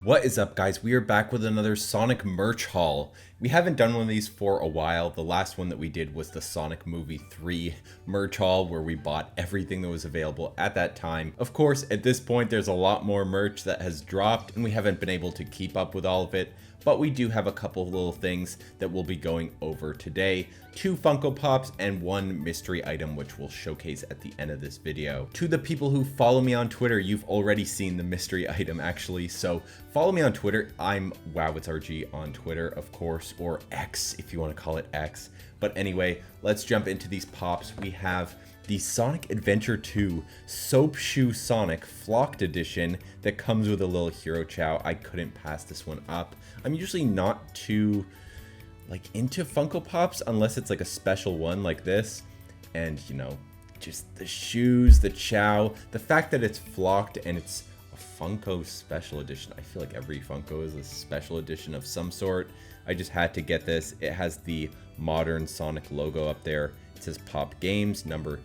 What is up, guys? We are back with another Sonic merch haul. We haven't done one of these for a while. The last one that we did was the Sonic Movie 3 merch haul, where we bought everything that was available at that time. Of course, at this point, there's a lot more merch that has dropped, and we haven't been able to keep up with all of it. But we do have a couple of little things that we'll be going over today. 2 Funko Pops and 1 mystery item, which we'll showcase at the end of this video. To the people who follow me on Twitter, you've already seen the mystery item actually. So follow me on Twitter. I'm WowItsRG on Twitter, of course, or X if you want to call it X. But anyway, let's jump into these pops. We have the Sonic Adventure 2 Soap Shoe Sonic Flocked Edition that comes with a little Hero Chow. I couldn't pass this one up. I'm usually not too into Funko Pops unless it's like a special one like this. And you know, just the shoes, the Chow, the fact that it's flocked and it's a Funko special edition. I feel like every Funko is a special edition of some sort. I just had to get this. It has the modern Sonic logo up there. It says Pop Games number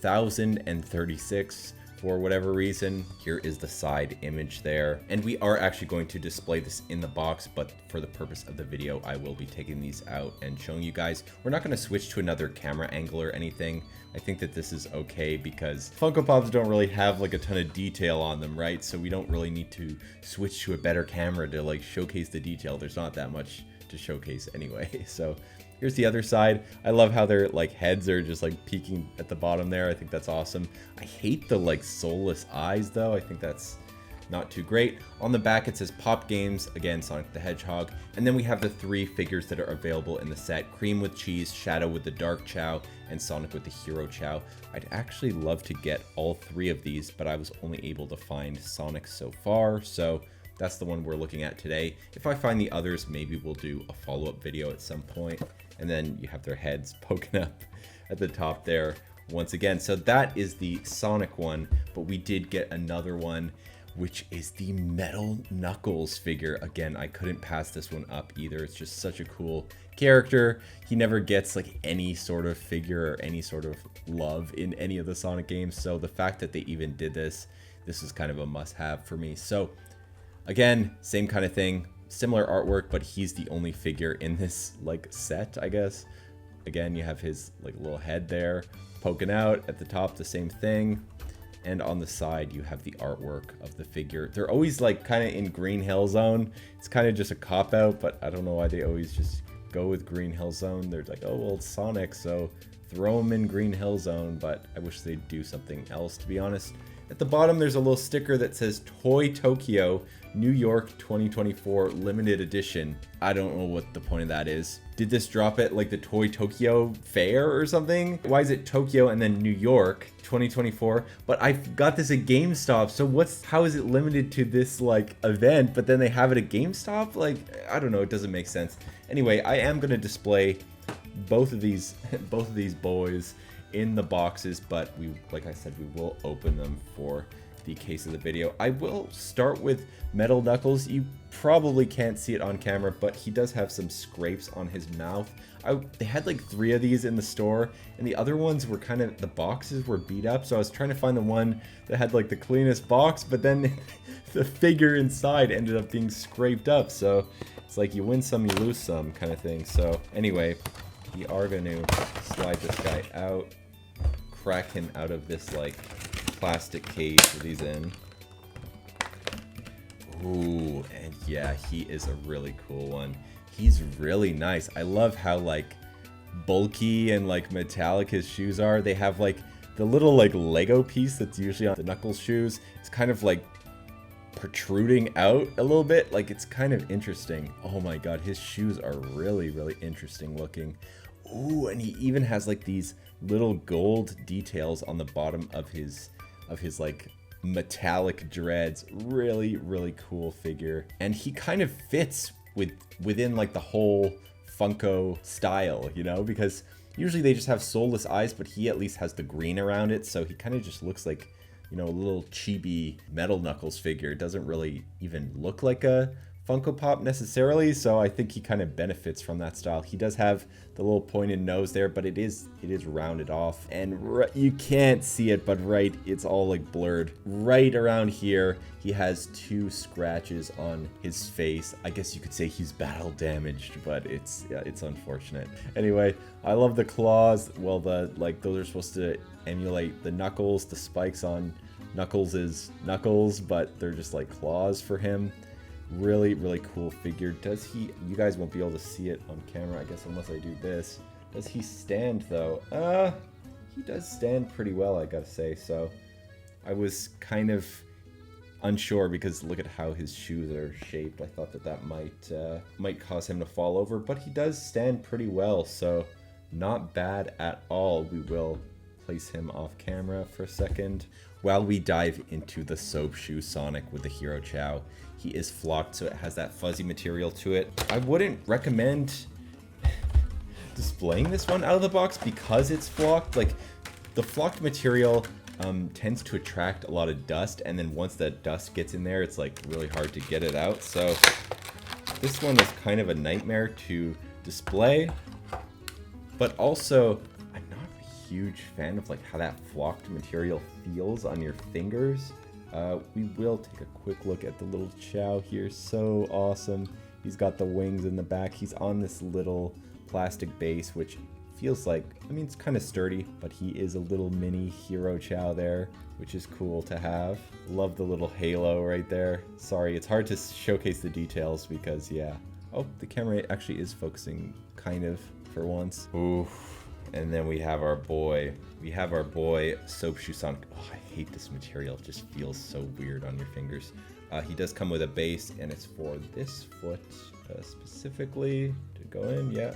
1036 for whatever reason. Here is the side image there. And we are actually going to display this in the box, but for the purpose of the video, I will be taking these out and showing you guys. We're not going to switch to another camera angle or anything. I think that this is okay because Funko Pops don't really have like a ton of detail on them, right? So we don't really need to switch to a better camera to like showcase the detail. There's not that much to showcase anyway. So here's the other side. I love how their like heads are just like peeking at the bottom there. I think that's awesome. I hate the like soulless eyes though. I think that's not too great. On the back it says Pop Games, again Sonic the Hedgehog, and then we have the 3 figures that are available in the set: Cream with Cheese, Shadow with the Dark Chow, and Sonic with the Hero Chow. I'd actually love to get all 3 of these, but I was only able to find Sonic so far, so that's the one we're looking at today. If I find the others, maybe we'll do a follow-up video at some point. And then you have their heads poking up at the top there once again. So that is the Sonic one, but we did get another one, which is the Metal Knuckles figure. Again, I couldn't pass this one up either. It's just such a cool character. He never gets like any sort of figure or any sort of love in any of the Sonic games. So the fact that they even did this is kind of a must-have for me. So again, same kind of thing. Similar artwork, but he's the only figure in this like set, I guess. Again, you have his like little head there poking out. At the top, the same thing. And on the side, you have the artwork of the figure. They're always like kind of in Green Hill Zone. It's kind of just a cop-out, but I don't know why they always just go with Green Hill Zone. They're like, oh, well, it's Sonic, so throw him in Green Hill Zone, but I wish they'd do something else, to be honest. At the bottom, there's a little sticker that says Toy Tokyo New York 2024 limited edition. I don't know what the point of that is. Did this drop at like the Toy Tokyo fair or something? Why is it Tokyo and then New York 2024? But I got this at GameStop, so how is it limited to this like event, but then they have it at GameStop? Like, I don't know, it doesn't make sense. Anyway, I am gonna display both of these boys in the boxes, but like I said, we will open them for the case of the video. I will start with Metal Knuckles. You probably can't see it on camera, but he does have some scrapes on his mouth. They had like 3 of these in the store, and the other ones were kind of, the boxes were beat up, so I was trying to find the one that had like the cleanest box, but then the figure inside ended up being scraped up, so it's like you win some, you lose some kind of thing. So anyway, we are going to slide this guy out, crack him out of this like plastic cage that he's in. Ooh, and yeah, he is a really cool one. He's really nice. I love how like bulky and like metallic his shoes are. They have like the little like Lego piece that's usually on the Knuckles shoes. It's kind of like protruding out a little bit. Like, it's kind of interesting. Oh my god, his shoes are really, really interesting looking. Ooh, and he even has like these little gold details on the bottom of his like metallic dreads. Really, really cool figure. And he kind of fits within like the whole Funko style, you know, because usually they just have soulless eyes, but he at least has the green around it, so he kind of just looks like, you know, a little chibi Metal Knuckles figure. It doesn't really even look like a Funko Pop necessarily, so I think he kind of benefits from that style. He does have the little pointed nose there, but it is rounded off, and you can't see it, but right, it's all like blurred. Right around here, he has 2 scratches on his face. I guess you could say he's battle damaged, but it's unfortunate. Anyway, I love the claws. Well, those are supposed to emulate the knuckles. The spikes on Knuckles' knuckles, but they're just like claws for him. Really, really cool figure. Does he, you guys won't be able to see it on camera, I guess, unless I do this. Does he stand, though? He does stand pretty well, I gotta say. So I was kind of unsure because look at how his shoes are shaped. I thought that might cause him to fall over, but he does stand pretty well, so not bad at all. We will place him off camera for a second while we dive into the soap shoe Sonic with the Hero Chow. He is flocked, so it has that fuzzy material to it. I wouldn't recommend displaying this one out of the box because it's flocked. Like, the flocked material tends to attract a lot of dust, and then once that dust gets in there, it's like really hard to get it out. So this one is kind of a nightmare to display, but also I'm not a huge fan of like how that flocked material feels on your fingers. We will take a quick look at the little Chow here. So awesome. He's got the wings in the back. He's on this little plastic base, which feels like, I mean, it's kind of sturdy, but he is a little mini Hero Chow there, which is cool to have. Love the little halo right there. Sorry, it's hard to showcase the details because, yeah. Oh, the camera actually is focusing kind of for once. Oof. And then we have our boy. We have our boy Soap Shoe Sonic. Oh, I hate this material. It just feels so weird on your fingers. He does come with a base, and it's for this foot specifically to go in. Yeah,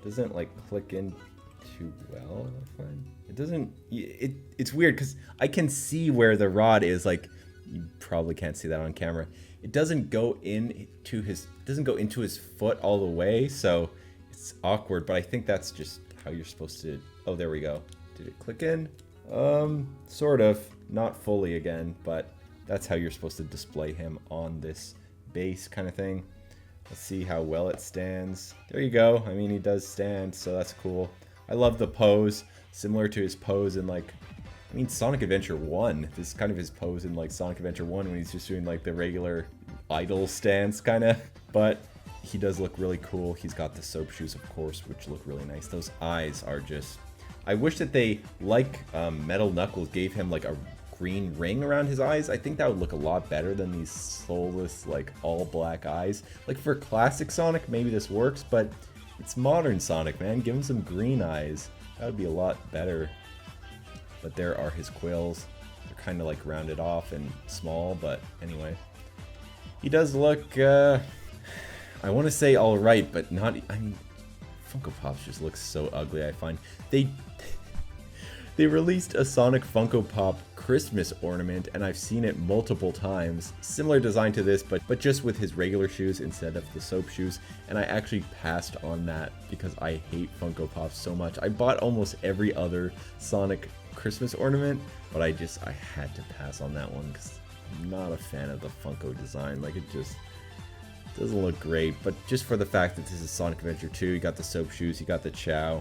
doesn't like click in too well, I find. It doesn't. It's weird because I can see where the rod is. Like, you probably can't see that on camera. It doesn't go into his foot all the way, so it's awkward. But I think that's just how you're supposed to. Oh, there we go. Did it click in? Sort of. Not fully again, but that's how you're supposed to display him on this base kind of thing. Let's see how well it stands. There you go. I mean, he does stand, so that's cool. I love the pose, similar to his pose in like, I mean, Sonic Adventure 1. This is kind of his pose in like Sonic Adventure 1 when he's just doing like the regular idle stance kind of, but he does look really cool. He's got the soap shoes, of course, which look really nice. Those eyes are just, I wish that they, like Metal Knuckles, gave him like a green ring around his eyes. I think that would look a lot better than these soulless, like all black eyes. Like for classic Sonic, maybe this works, but it's modern Sonic, man. Give him some green eyes. That would be a lot better. But there are his quills. They're kind of like rounded off and small, but anyway. He does look, I want to say alright, but not, I mean, Funko Pops just look so ugly, I find. They released a Sonic Funko Pop Christmas ornament, and I've seen it multiple times. Similar design to this, but just with his regular shoes instead of the soap shoes. And I actually passed on that because I hate Funko Pops so much. I bought almost every other Sonic Christmas ornament, but I had to pass on that one because I'm not a fan of the Funko design. Like, it just doesn't look great. But just for the fact that this is Sonic Adventure 2, you got the soap shoes, you got the Chow.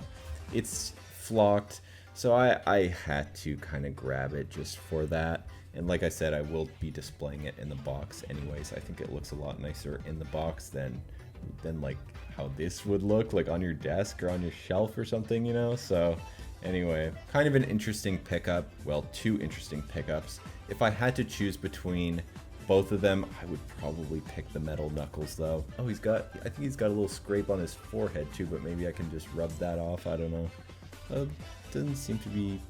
It's flocked. So I had to kind of grab it just for that. And like I said, I will be displaying it in the box anyways. I think it looks a lot nicer in the box than like how this would look like on your desk or on your shelf or something, you know? So anyway, kind of an interesting pickup. Well, 2 interesting pickups. If I had to choose between both of them, I would probably pick the Metal Knuckles though. Oh, I think he's got a little scrape on his forehead too, but maybe I can just rub that off. I don't know. Doesn't seem to be,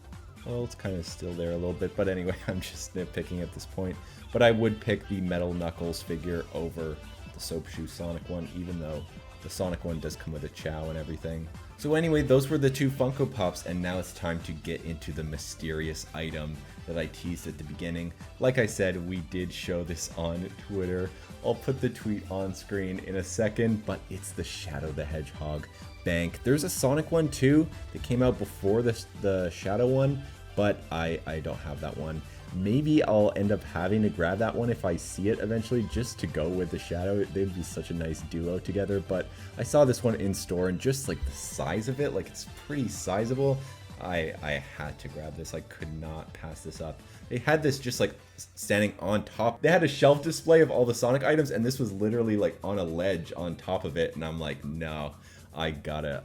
well, it's kind of still there a little bit, but anyway, I'm just nitpicking at this point. But I would pick the Metal Knuckles figure over the Soap Shoe Sonic one, even though the Sonic one does come with a Chow and everything. So anyway, those were the 2 Funko Pops, and now it's time to get into the mysterious item that I teased at the beginning. Like I said, we did show this on Twitter. I'll put the tweet on screen in a second, but it's the Shadow the Hedgehog bank. There's a Sonic one too that came out before the Shadow one, but I don't have that one. Maybe I'll end up having to grab that one if I see it eventually, just to go with the Shadow. They'd be such a nice duo together. But I saw this one in store, and just like the size of it, like it's pretty sizable. I had to grab this. I could not pass this up. They had this just like standing on top. They had a shelf display of all the Sonic items, and this was literally like on a ledge on top of it. And I'm like, no, I gotta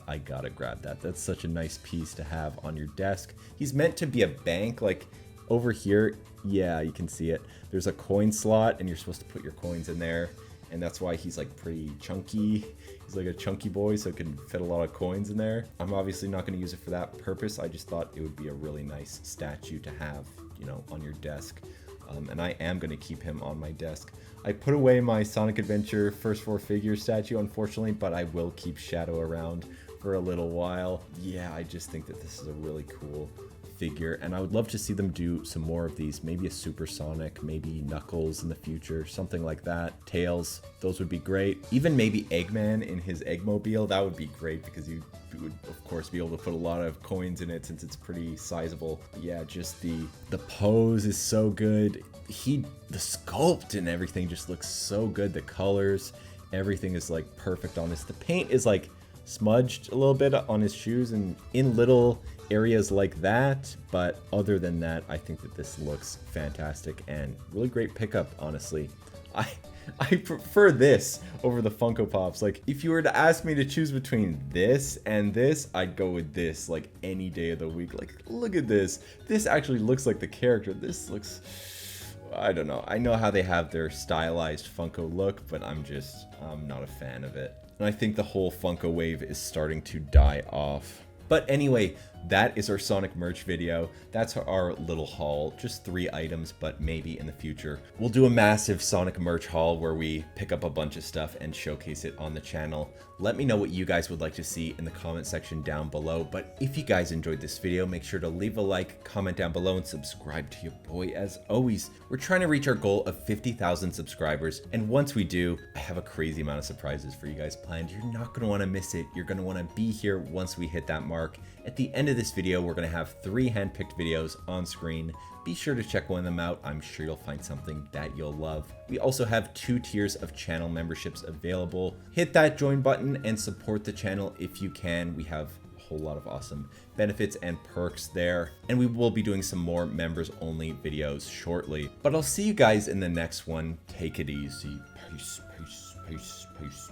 grab that. That's such a nice piece to have on your desk. He's meant to be a bank. Like over here, yeah, you can see it. There's a coin slot, and you're supposed to put your coins in there. And that's why he's like pretty chunky. He's like a chunky boy, so it can fit a lot of coins in there. I'm obviously not going to use it for that purpose. I just thought it would be a really nice statue to have, you know, on your desk. And I am going to keep him on my desk. I put away my Sonic Adventure First 4 Figure statue, unfortunately, but I will keep Shadow around for a little while. Yeah, I just think that this is a really cool figure, and I would love to see them do some more of these. Maybe a Super Sonic, maybe Knuckles in the future, something like that. Tails, those would be great. Even maybe Eggman in his Eggmobile, that would be great, because you would of course be able to put a lot of coins in it since it's pretty sizable. But yeah, just the pose is so good. The sculpt and everything just looks so good. The colors, everything is like perfect on this. The paint is like smudged a little bit on his shoes and in little areas like that, but other than that, I think that this looks fantastic and really great pickup, honestly. I prefer this over the Funko Pops. Like, if you were to ask me to choose between this and this, I'd go with this like any day of the week. Like, look at this. This actually looks like the character. This looks, I don't know. I know how they have their stylized Funko look, but I'm not a fan of it. And I think the whole Funko wave is starting to die off. But anyway, that is our Sonic merch video. That's our little haul. Just 3 items, but maybe in the future we'll do a massive Sonic merch haul where we pick up a bunch of stuff and showcase it on the channel. Let me know what you guys would like to see in the comment section down below. But if you guys enjoyed this video, make sure to leave a like, comment down below, and subscribe to your boy as always. We're trying to reach our goal of 50,000 subscribers. And once we do, I have a crazy amount of surprises for you guys planned. You're not going to want to miss it. You're going to want to be here once we hit that mark. At the end of this video, we're going to have 3 handpicked videos on screen. Be sure to check one of them out. I'm sure you'll find something that you'll love. We also have 2 tiers of channel memberships available. Hit that join button and support the channel if you can. We have a whole lot of awesome benefits and perks there. And we will be doing some more members only videos shortly. But I'll see you guys in the next one. Take it easy. Peace, peace, peace, peace.